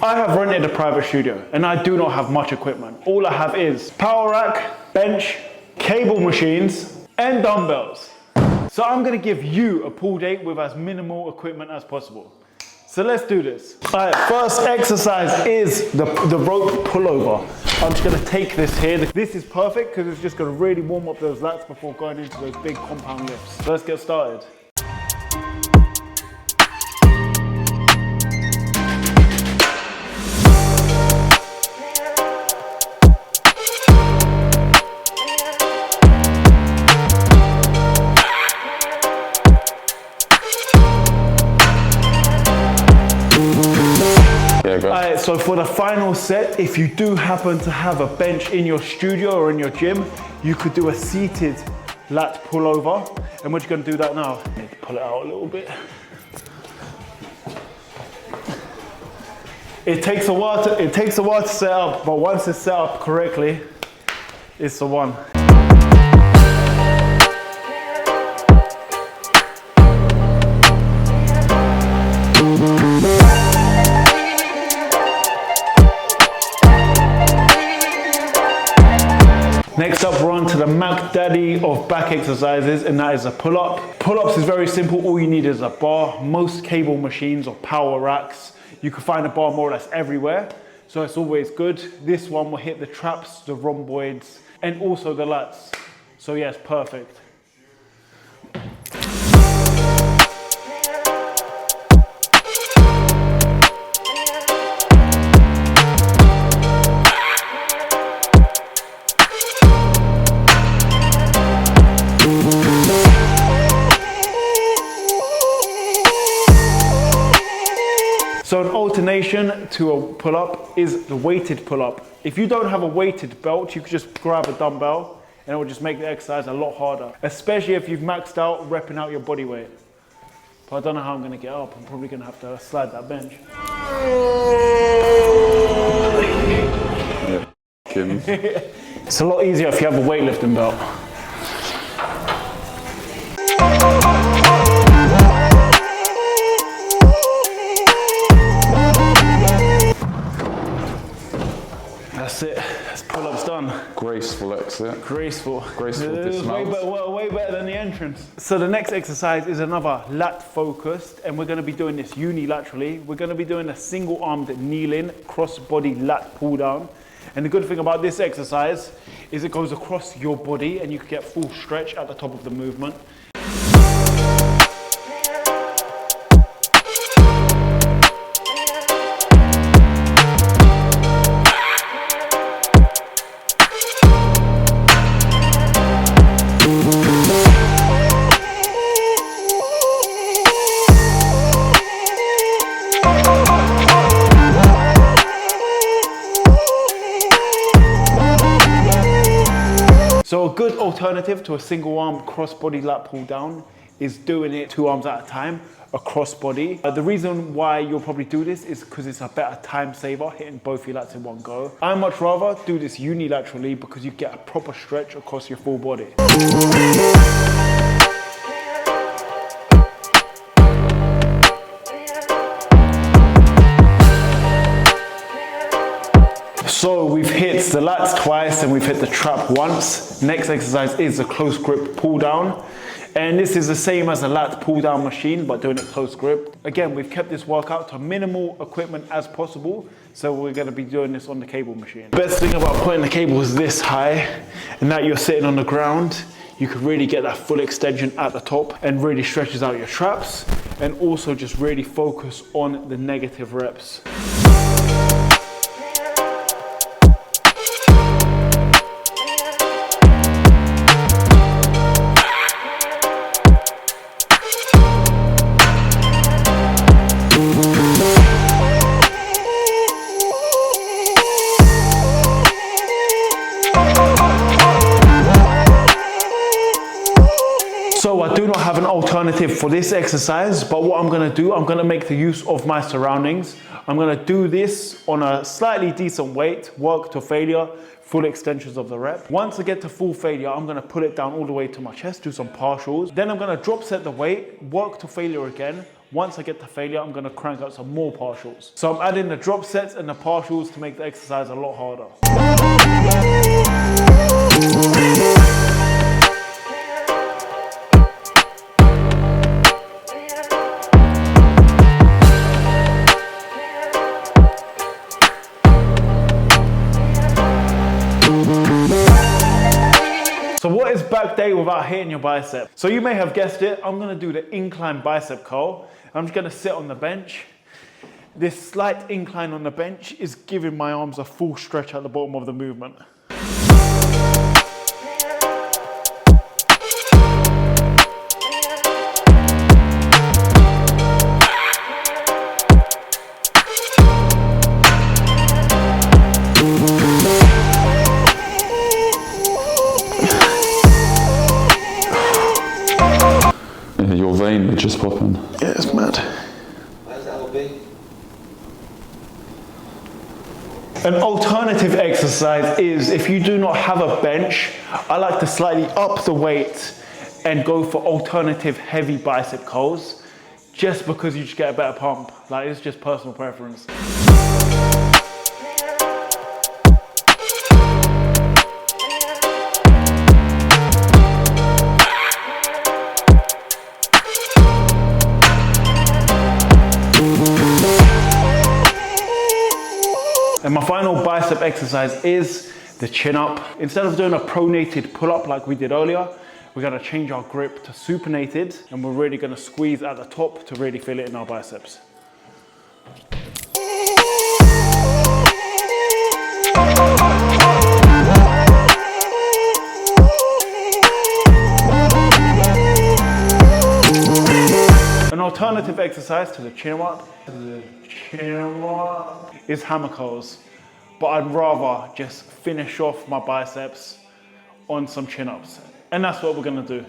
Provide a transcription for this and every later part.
I have rented a private studio and I do not have much equipment. All I have is power rack, bench, cable machines, and dumbbells. So I'm gonna give you a pull day with as minimal equipment as possible. So let's do this. All right, first exercise is the rope pullover. I'm just gonna take this here. This is perfect because it's just gonna really warm up those lats before going into those big compound lifts. So let's get started. Alright, so for the final set, if you do happen to have a bench in your studio or in your gym, you could do a seated lat pullover. And we're just going to do that now. Need to pull it out a little bit. It takes a while to set up, but once it's set up correctly, it's the one. Next up, we're on to the Mac Daddy of back exercises, and that is a pull-up. Pull-ups is very simple. All you need is a bar. Most cable machines or power racks, you can find a bar more or less everywhere, so it's always good. This one will hit the traps, the rhomboids, and also the lats. So yes, perfect. So an alternation to a pull-up is the weighted pull-up. If you don't have a weighted belt, you can just grab a dumbbell and it will just make the exercise a lot harder, especially if you've maxed out repping out your body weight. But I don't know how I'm gonna get up. I'm probably gonna have to slide that bench. It's a lot easier if you have a weightlifting belt. That's it. That's pull-ups done. Graceful exit. Graceful. Graceful dismount. Way better than the entrance. So the next exercise is another lat focused, and we're going to be doing this unilaterally. We're going to be doing a single armed kneel-in, cross-body lat pull-down. And the good thing about this exercise is it goes across your body and you can get full stretch at the top of the movement. So a good alternative to a single arm cross-body lat pull down is doing it 2 arms at a time, across body. The reason why you'll probably do this is because it's a better time saver, hitting both your lats in one go. I much rather do this unilaterally because you get a proper stretch across your full body. So we've hit the lats twice and we've hit the trap once. Next exercise is a close grip pull down. And this is the same as a lat pull down machine, but doing it close grip. Again, we've kept this workout to minimal equipment as possible. So we're gonna be doing this on the cable machine. Best thing about putting the cables this high and that you're sitting on the ground, you can really get that full extension at the top and really stretches out your traps, and also just really focus on the negative reps. So I do not have an alternative for this exercise, but what I'm gonna do, I'm gonna make the use of my surroundings. I'm gonna do this on a slightly decent weight, work to failure, full extensions of the rep. Once I get to full failure, I'm gonna pull it down all the way to my chest, do some partials. Then I'm gonna drop set the weight, work to failure again, Once I get to failure, I'm gonna crank out some more partials. So I'm adding the drop sets and the partials to make the exercise a lot harder. So what is back day without hitting your bicep? So you may have guessed it, I'm gonna do the incline bicep curl. I'm just gonna sit on the bench. This slight incline on the bench is giving my arms a full stretch at the bottom of the movement. Your vein would just pop in. Yeah, it's mad. Where's that will be? An alternative exercise is, if you do not have a bench, I like to slightly up the weight and go for alternative heavy bicep curls, just because you just get a better pump. Like, it's just personal preference. And my final bicep exercise is the chin up. Instead of doing a pronated pull up like we did earlier, we're gonna change our grip to supinated, and we're really gonna squeeze at the top to really feel it in our biceps. An alternative exercise to the chin up is hammer curls, but I'd rather just finish off my biceps on some chin ups, and that's what we're gonna do.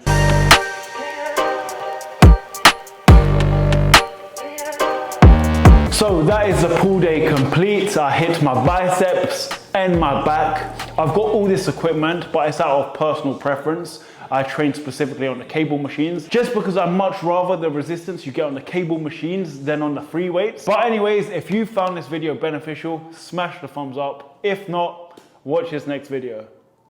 So that is the pull day complete. I hit my biceps and my back. I've got all this equipment, but it's out of personal preference. I train specifically on the cable machines, just because I much rather the resistance you get on the cable machines than on the free weights. But anyways, if you found this video beneficial, smash the thumbs up. If not, watch this next video.